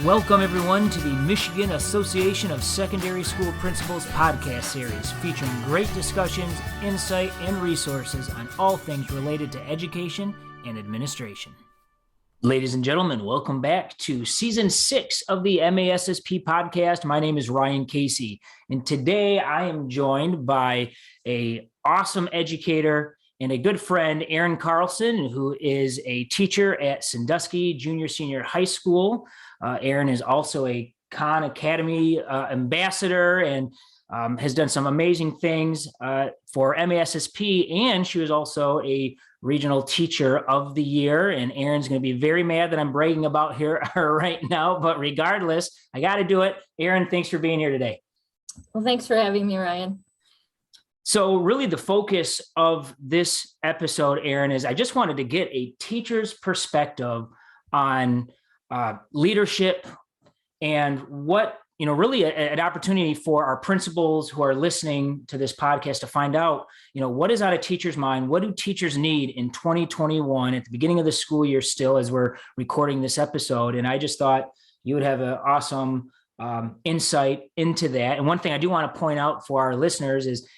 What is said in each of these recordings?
Welcome, everyone, to the Michigan Association of Secondary School Principals podcast series, featuring great discussions, insight, and resources on all things related to education and administration. Ladies and gentlemen, welcome back to Season 6 of the MASSP podcast. My name is Ryan Casey, and today I am joined by an awesome educator and a good friend, Erin Carlson, who is a teacher at Sandusky Junior Senior High School. Erin is also a Khan Academy ambassador and has done some amazing things for MASSP, and she was also a regional teacher of the year. And Erin's going to be very mad that I'm bragging about her right now, but regardless, I got to do it. Erin, thanks for being here today. Well, thanks for having me, Ryan. So really the focus of this episode, Erin, is I just wanted to get a teacher's perspective on leadership and what, really an opportunity for our principals who are listening to this podcast to find out, what is on a teacher's mind? What do teachers need in 2021 at the beginning of the school year still as we're recording this episode? And I just thought you would have an awesome insight into that. And one thing I do want to point out for our listeners is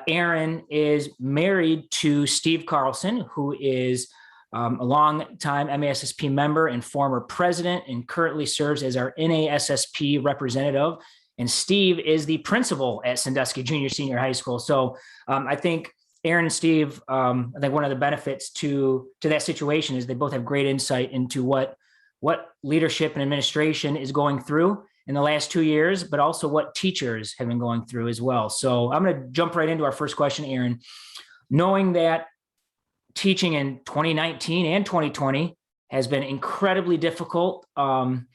Erin is married to Steve Carlson, who is a long-time MASSP member and former president, and currently serves as our NASSP representative. And Steve is the principal at Sandusky Junior Senior High School. So I think Erin and Steve, I think one of the benefits to that situation is they both have great insight into what leadership and administration is going through in the last 2 years, but also what teachers have been going through as well. So I'm going to jump right into our first question, Erin. Knowing that teaching in 2019 and 2020 has been incredibly difficult. And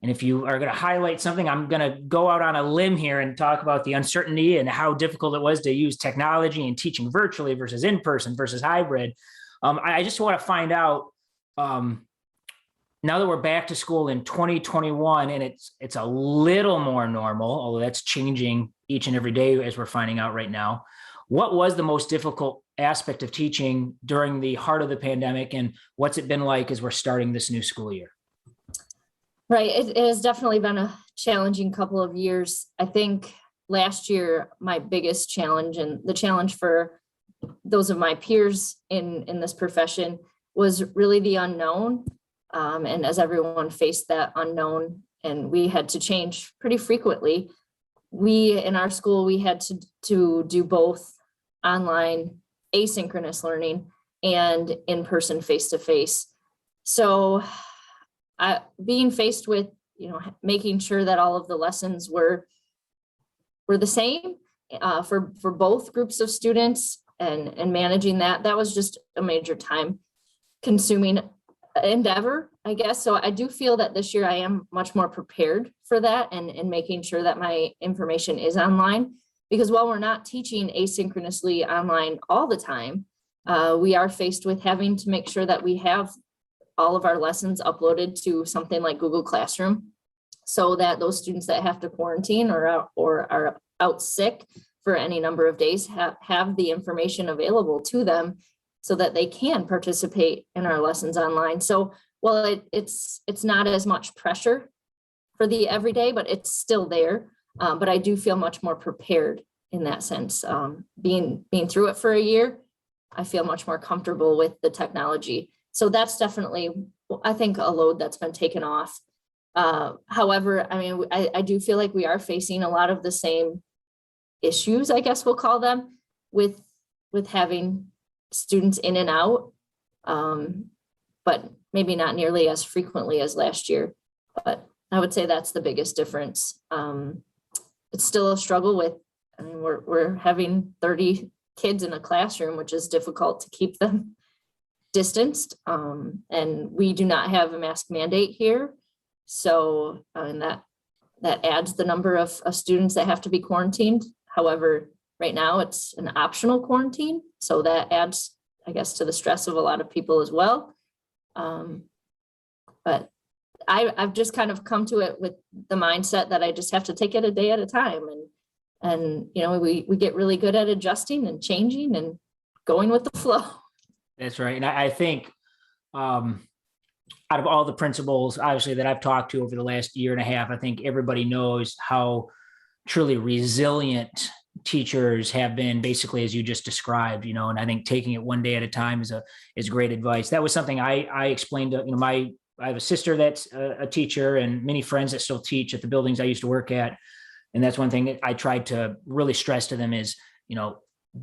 if you are going to highlight something, I'm going to go out on a limb here and talk about the uncertainty and how difficult it was to use technology and teaching virtually versus in person versus hybrid. I just want to find out, now that we're back to school in 2021 and it's a little more normal, although that's changing each and every day as we're finding out right now, what was the most difficult aspect of teaching during the heart of the pandemic, and what's it been like as we're starting this new school year? Right. It has definitely been a challenging couple of years. I think last year, my biggest challenge, and the challenge for those of my peers in this profession, was really the unknown. And as everyone faced that unknown, and we had to change pretty frequently, in our school, we had to do both online asynchronous learning and in-person face-to-face. So being faced with, making sure that all of the lessons were the same for both groups of students and managing that was just a major time consuming endeavor, I guess. So I do feel that this year I am much more prepared for that and making sure that my information is online, because while we're not teaching asynchronously online all the time, we are faced with having to make sure that we have all of our lessons uploaded to something like Google Classroom, so that those students that have to quarantine or are out sick for any number of days have the information available to them so that they can participate in our lessons online. So while it's not as much pressure for the everyday, but it's still there. But I do feel much more prepared in that sense. Being through it for a year, I feel much more comfortable with the technology. So that's definitely, I think, a load that's been taken off. However, I do feel like we are facing a lot of the same issues, I guess we'll call them, with having students in and out, but maybe not nearly as frequently as last year. But I would say that's the biggest difference. It's still a struggle we're having 30 kids in a classroom, which is difficult to keep them distanced. And we do not have a mask mandate here. So that adds the number of students that have to be quarantined. However, right now it's an optional quarantine. So that adds, I guess, to the stress of a lot of people as well. But I've just kind of come to it with the mindset that I just have to take it a day at a time. And we get really good at adjusting and changing and going with the flow. That's right. And I think out of all the principals, obviously, that I've talked to over the last year and a half, I think everybody knows how truly resilient teachers have been, basically, as you just described, and I think taking it one day at a time is great advice. That was something I explained to, I have a sister that's a teacher and many friends that still teach at the buildings I used to work at. And that's one thing that I tried to really stress to them is,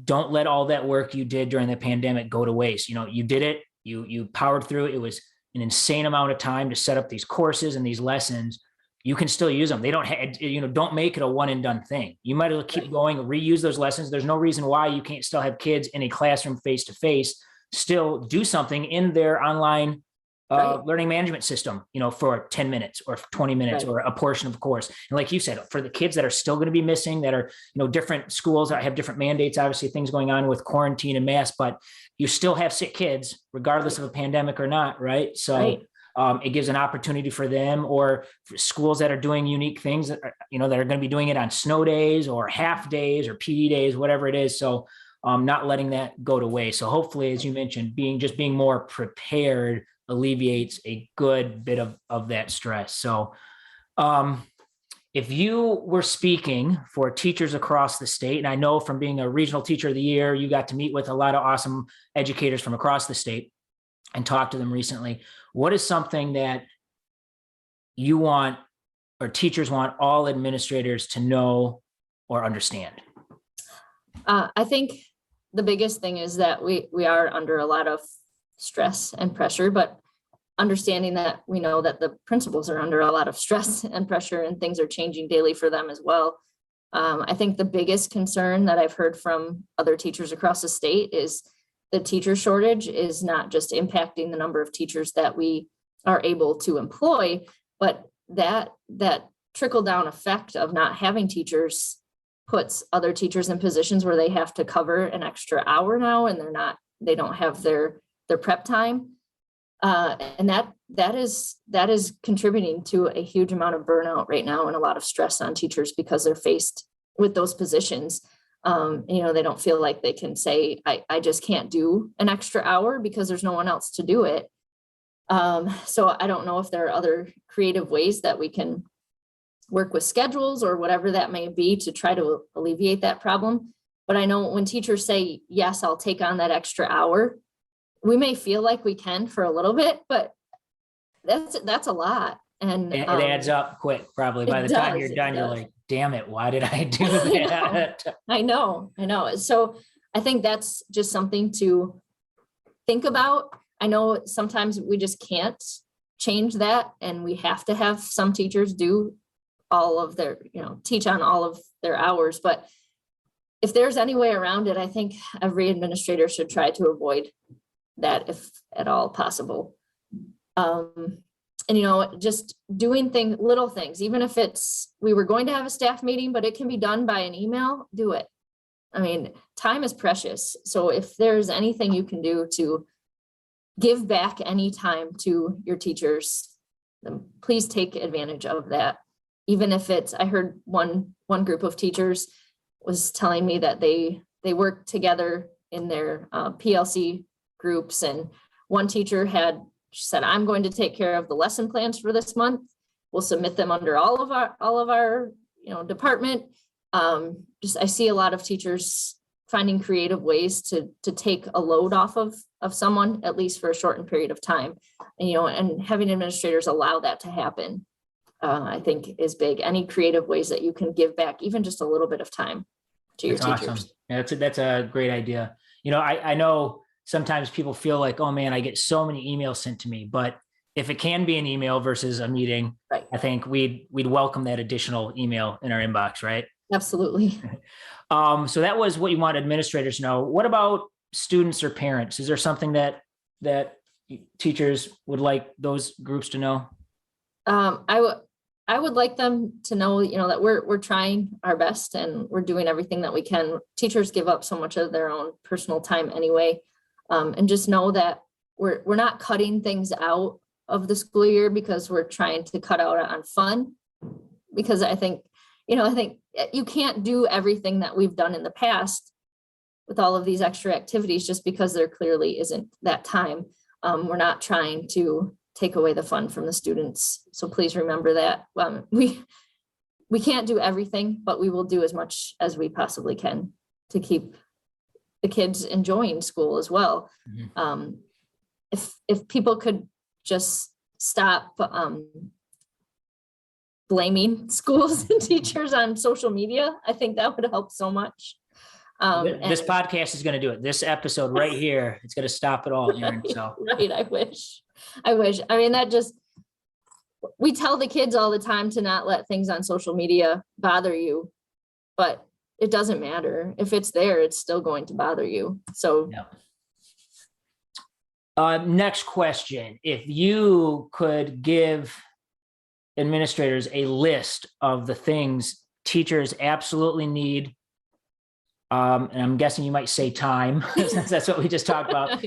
don't let all that work you did during the pandemic go to waste. You did it, you powered through it. It was an insane amount of time to set up these courses and these lessons. You can still use them. They don't don't make it a one and done thing. You might as well keep going, reuse those lessons. There's no reason why you can't still have kids in a classroom face to face, still do something in their online learning management system, for 10 minutes or 20 minutes or a portion of the course. And like you said, for the kids that are still going to be missing, that are, different schools that have different mandates, obviously things going on with quarantine and masks, but you still have sick kids, regardless of a pandemic or not. Right. So it gives an opportunity for them, or for schools that are doing unique things that are, that are going to be doing it on snow days or half days or PD days, whatever it is. So not letting that go to waste. So hopefully, as you mentioned, being more prepared alleviates a good bit of that stress. So if you were speaking for teachers across the state, and I know from being a regional teacher of the year, you got to meet with a lot of awesome educators from across the state and talk to them recently. What is something that you want, or teachers want, all administrators to know or understand? I think the biggest thing is that we are under a lot of stress and pressure, but understanding that we know that the principals are under a lot of stress and pressure, and things are changing daily for them as well. I think the biggest concern that I've heard from other teachers across the state is the teacher shortage is not just impacting the number of teachers that we are able to employ, but that trickle down effect of not having teachers puts other teachers in positions where they have to cover an extra hour now, and they don't have their prep time. And that is contributing to a huge amount of burnout right now, and a lot of stress on teachers because they're faced with those positions. They don't feel like they can say, I just can't do an extra hour because there's no one else to do it. So I don't know if there are other creative ways that we can work with schedules or whatever that may be to try to alleviate that problem. But I know when teachers say, yes, I'll take on that extra hour, we may feel like we can for a little bit, but that's a lot. And it adds up quick. Probably by the time you're done, you're like, damn it, why did I do that? I know. So I think that's just something to think about. I know sometimes we just can't change that, and we have to have some teachers do all of their, teach on all of their hours. But if there's any way around it, I think every administrator should try to avoid that if at all possible. And just doing little things, even if we were going to have a staff meeting, but it can be done by an email, do it. I mean, time is precious. So if there's anything you can do to give back any time to your teachers, then please take advantage of that. Even if I heard one group of teachers was telling me that they work together in their PLC groups, and one teacher she said, I'm going to take care of the lesson plans for this month. We'll submit them under all of our department. I see a lot of teachers finding creative ways to take a load off of someone, at least for a shortened period of time, and having administrators allow that to happen, I think is big. Any creative ways that you can give back, even just a little bit of time to your teachers. Awesome. Yeah, that's a great idea. I know sometimes people feel like, oh man, I get so many emails sent to me, but if it can be an email versus a meeting, right, I think we'd welcome that additional email in our inbox, right? Absolutely. So that was what you want administrators to know. What about students or parents? Is there something that teachers would like those groups to know? I would like them to know, that we're trying our best and we're doing everything that we can. Teachers give up so much of their own personal time anyway. And just know that we're not cutting things out of the school year because we're trying to cut out on fun. Because I think you can't do everything that we've done in the past with all of these extra activities just because there clearly isn't that time. We're not trying to take away the fun from the students. So please remember that. We can't do everything, but we will do as much as we possibly can to keep the kids enjoying school as well. Mhm. If people could just stop blaming schools and teachers on social media, I think that would help so much. This podcast is going to do it. This episode right here, it's going to stop it all, Erin. So right, I wish. I mean, we tell the kids all the time to not let things on social media bother you, but it doesn't matter. If it's there, it's still going to bother you. So yeah. Next question. If you could give administrators a list of the things teachers absolutely need, and I'm guessing you might say time, since that's what we just talked about.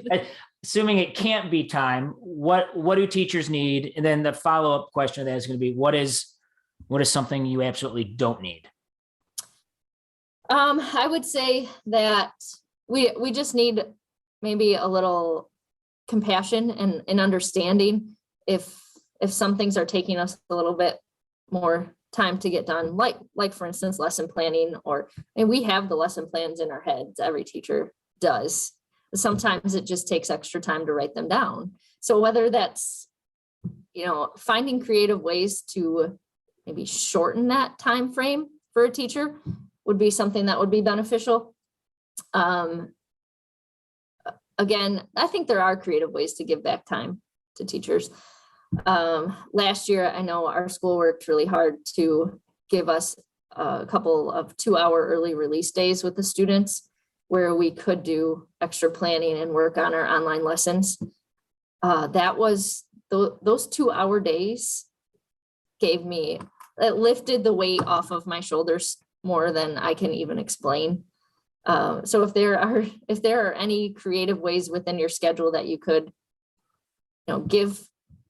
Assuming it can't be time, what do teachers need? And then the follow-up question of that is going to be, what is something you absolutely don't need? I would say that we just need maybe a little compassion and understanding if some things are taking us a little bit more time to get done, like for instance, lesson planning, and we have the lesson plans in our heads, every teacher does. Sometimes it just takes extra time to write them down. So whether that's, finding creative ways to maybe shorten that time frame for a teacher would be something that would be beneficial. Again, I think there are creative ways to give back time to teachers. Last year, I know our school worked really hard to give us a couple of 2-hour early release days with the students where we could do extra planning and work on our online lessons. Those 2-hour days it lifted the weight off of my shoulders more than I can even explain. So if there are any creative ways within your schedule that you could, give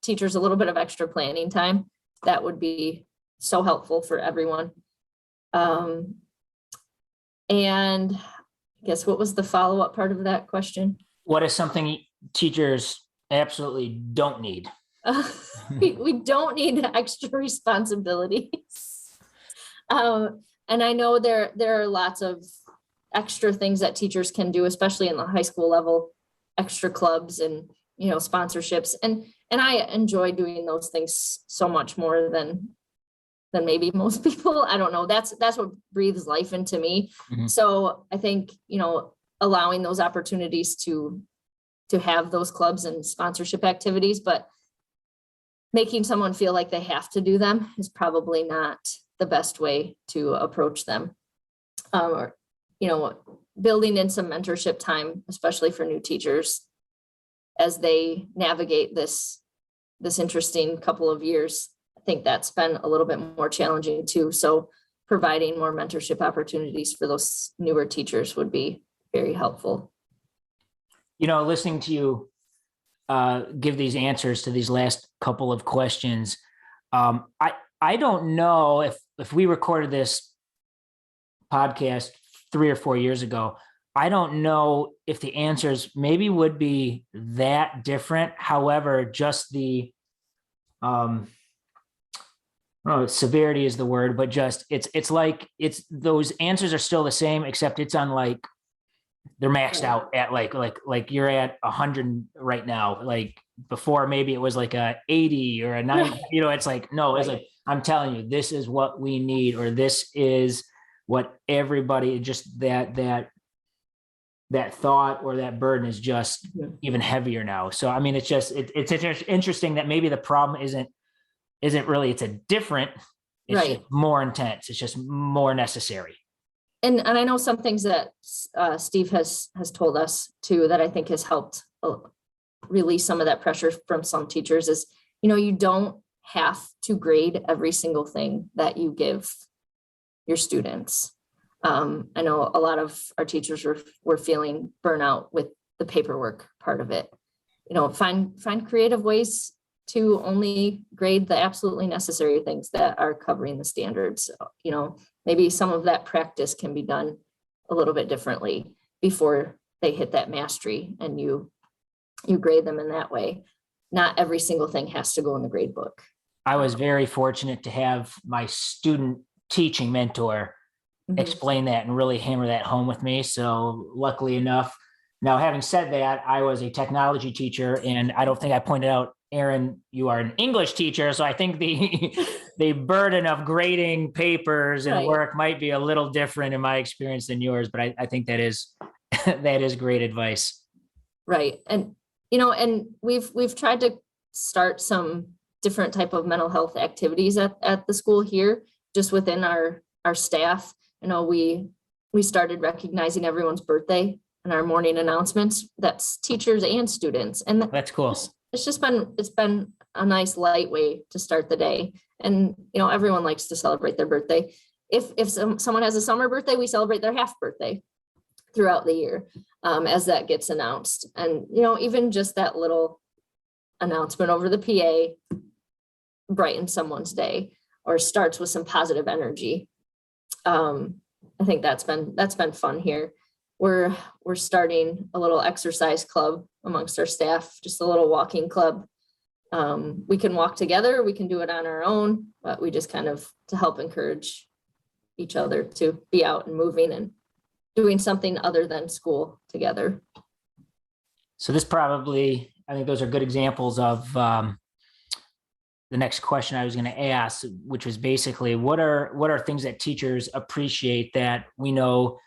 teachers a little bit of extra planning time, that would be so helpful for everyone. And I guess what was the follow-up part of that question? What is something teachers absolutely don't need? We don't need extra responsibilities. And I know there are lots of extra things that teachers can do, especially in the high school level, extra clubs and, sponsorships. And I enjoy doing those things so much more than maybe most people. I don't know. That's what breathes life into me. Mhm. So I think, allowing those opportunities to have those clubs and sponsorship activities, but making someone feel like they have to do them is probably not the best way to approach them. Building in some mentorship time, especially for new teachers as they navigate this interesting couple of years. I think that's been a little bit more challenging too. So providing more mentorship opportunities for those newer teachers would be very helpful. Listening to you give these answers to these last couple of questions, I don't know if we recorded this podcast 3 or 4 years ago, I don't know if the answers maybe would be that different. However, just the severity is the word, but just it's like those answers are still the same, except it's on like they're maxed out at like you're at 100 right now. Like before, maybe it was like a 80 or a 90. It's like no, it's like I'm telling you, this is what we need, or this is what everybody, just that thought or that burden is just even heavier now. So I mean, it's interesting that maybe the problem isn't really it's just more intense. It's just more necessary. And I know some things that Steve has told us too that I think has helped release some of that pressure from some teachers is, you don't have to grade every single thing that you give your students. I know a lot of our teachers were feeling burnout with the paperwork part of it. Find creative ways to only grade the absolutely necessary things that are covering the standards. Maybe some of that practice can be done a little bit differently before they hit that mastery, and you grade them in that way. not every single thing has to go in the grade book. I was very fortunate to have my student teaching mentor explain that and really hammer that home with me. So luckily enough, now having said that, I was a technology teacher, and I don't think I pointed out, Erin, you are an English teacher. So I think the burden of grading papers and Right. work might be a little different in my experience than yours, but I think that is that is great advice. Right. And, and we've tried to start some different type of mental health activities at the school here, just within our staff. We started recognizing everyone's birthday in our morning announcements. That's teachers and students. And That's cool. It's been a nice light way to start the day. And, everyone likes to celebrate their birthday. If someone has a summer birthday, we celebrate their half birthday throughout the year, as that gets announced. And, even just that little announcement over the PA brightens someone's day or starts with some positive energy. I think that's been fun here. We're starting a little exercise club amongst our staff, just a little walking club. We can walk together, we can do it on our own, but we just kind of to help encourage each other to be out and moving and doing something other than school together. So this probably, I think those are good examples of the next question I was going to ask, which was basically what are things that teachers appreciate that we know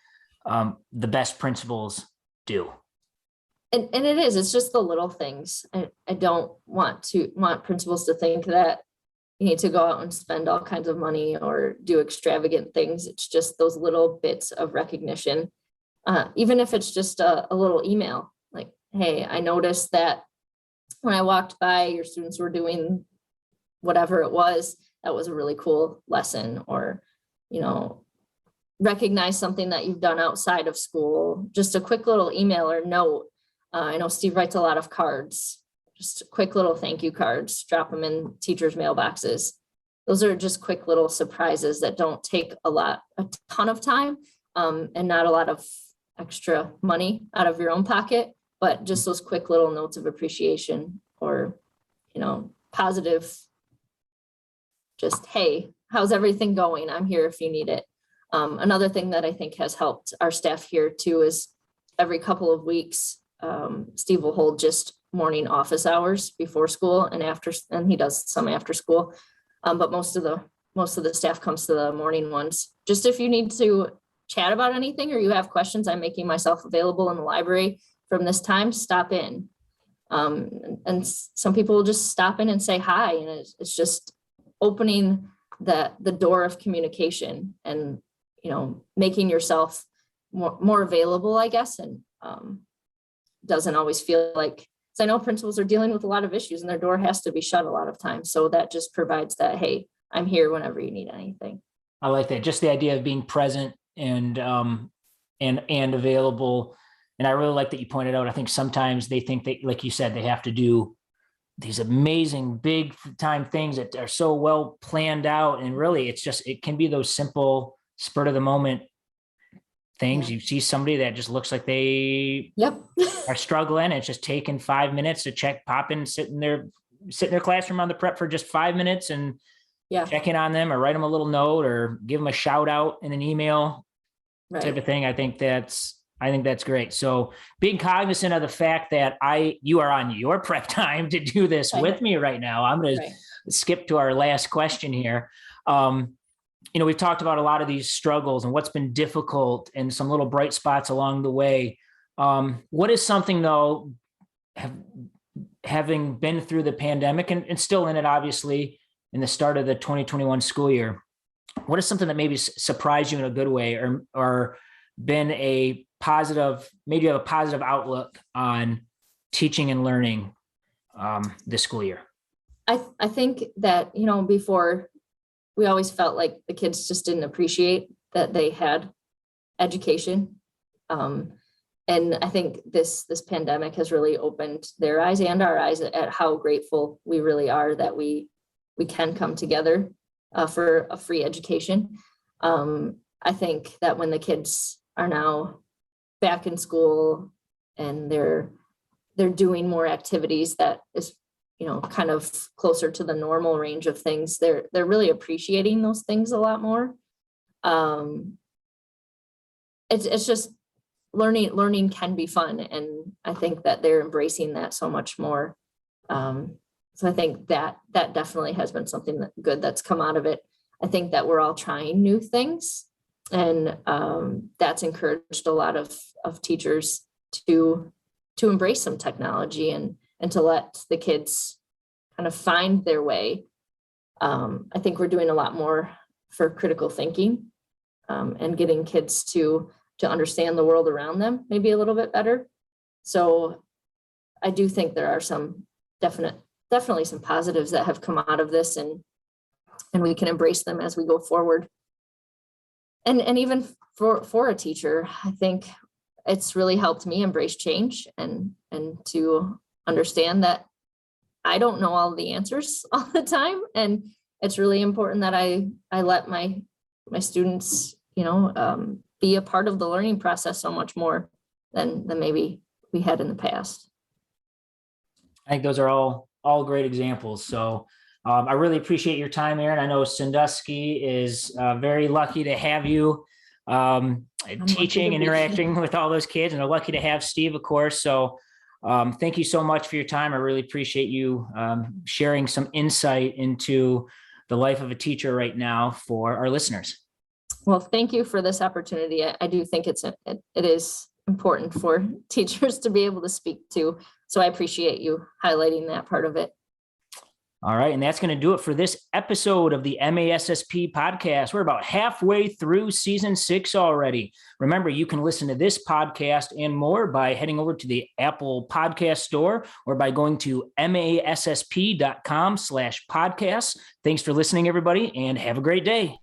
the best principals do? And it's just the little things. I don't want principals to think that you need to go out and spend all kinds of money or do extravagant things. It's just those little bits of recognition. Even if it's just a little email, like, hey, I noticed that when I walked by, your students were doing whatever it was. That was a really cool lesson. Or, recognize something that you've done outside of school. Just a quick little email or note. I know Steve writes a lot of cards, just quick little thank you cards, drop them in teachers' mailboxes. Those are just quick little surprises that don't take a ton of time, and not a lot of extra money out of your own pocket, but just those quick little notes of appreciation or, positive, just, hey, how's everything going? I'm here if you need it. Another thing that I think has helped our staff here too is every couple of weeks, Steve will hold just morning office hours before school and after, and he does some after school. But most of the staff comes to the morning ones. Just if you need to chat about anything or you have questions, I'm making myself available in the library from this time, stop in. And some people will just stop in and say hi, and it's just opening the door of communication and, making yourself more available, I guess. And doesn't always feel like, so I know principals are dealing with a lot of issues and their door has to be shut a lot of times. So that just provides that, hey, I'm here whenever you need anything. I like that. Just the idea of being present and available. And I really like that you pointed out, I think sometimes they think that, like you said, they have to do these amazing big time things that are so well planned out. And really it can be those simple spur of the moment things. Yeah. You see somebody that just looks like they are struggling. It's just taking 5 minutes to pop in, sit in their classroom on the prep for just 5 minutes and check in on them or write them a little note or give them a shout out in an email type of thing. I think that's great. So being cognizant of the fact that you are on your prep time to do this with me right now. I'm going to skip to our last question here. We've talked about a lot of these struggles and what's been difficult and some little bright spots along the way. What is something though, having been through the pandemic and still in it, obviously in the start of the 2021 school year, what is something that maybe surprised you in a good way or been a positive, maybe you have a positive outlook on teaching and learning this school year? I think that, before we always felt like the kids just didn't appreciate that they had education. And I think this pandemic has really opened their eyes and our eyes at how grateful we really are that we can come together for a free education. I think that when the kids are now back in school and they're doing more activities that is, kind of closer to the normal range of things, they're really appreciating those things a lot more. It's just learning can be fun. And I think that they're embracing that so much more. So I think that definitely has been something good that's come out of it. I think that we're all trying new things, and that's encouraged a lot of teachers to embrace some technology and to let the kids kind of find their way. I think we're doing a lot more for critical thinking, and getting kids to understand the world around them maybe a little bit better. So I do think there are some definitely some positives that have come out of this, and we can embrace them as we go forward. And even for a teacher, I think it's really helped me embrace change and to understand that I don't know all the answers all the time. And it's really important that I let my students, be a part of the learning process so much more than maybe we had in the past. I think those are all great examples. So I really appreciate your time, Erin. I know Sandusky is very lucky to have you teaching and interacting with all those kids, and they're lucky to have Steve, of course. So thank you so much for your time. I really appreciate you sharing some insight into the life of a teacher right now for our listeners. Well, thank you for this opportunity. I do think it is important for teachers to be able to speak to. So I appreciate you highlighting that part of it. All right. And that's going to do it for this episode of the MASSP podcast. We're about halfway through season 6 already. Remember, you can listen to this podcast and more by heading over to the Apple Podcast Store or by going to massp.com/podcasts. Thanks for listening, everybody, and have a great day.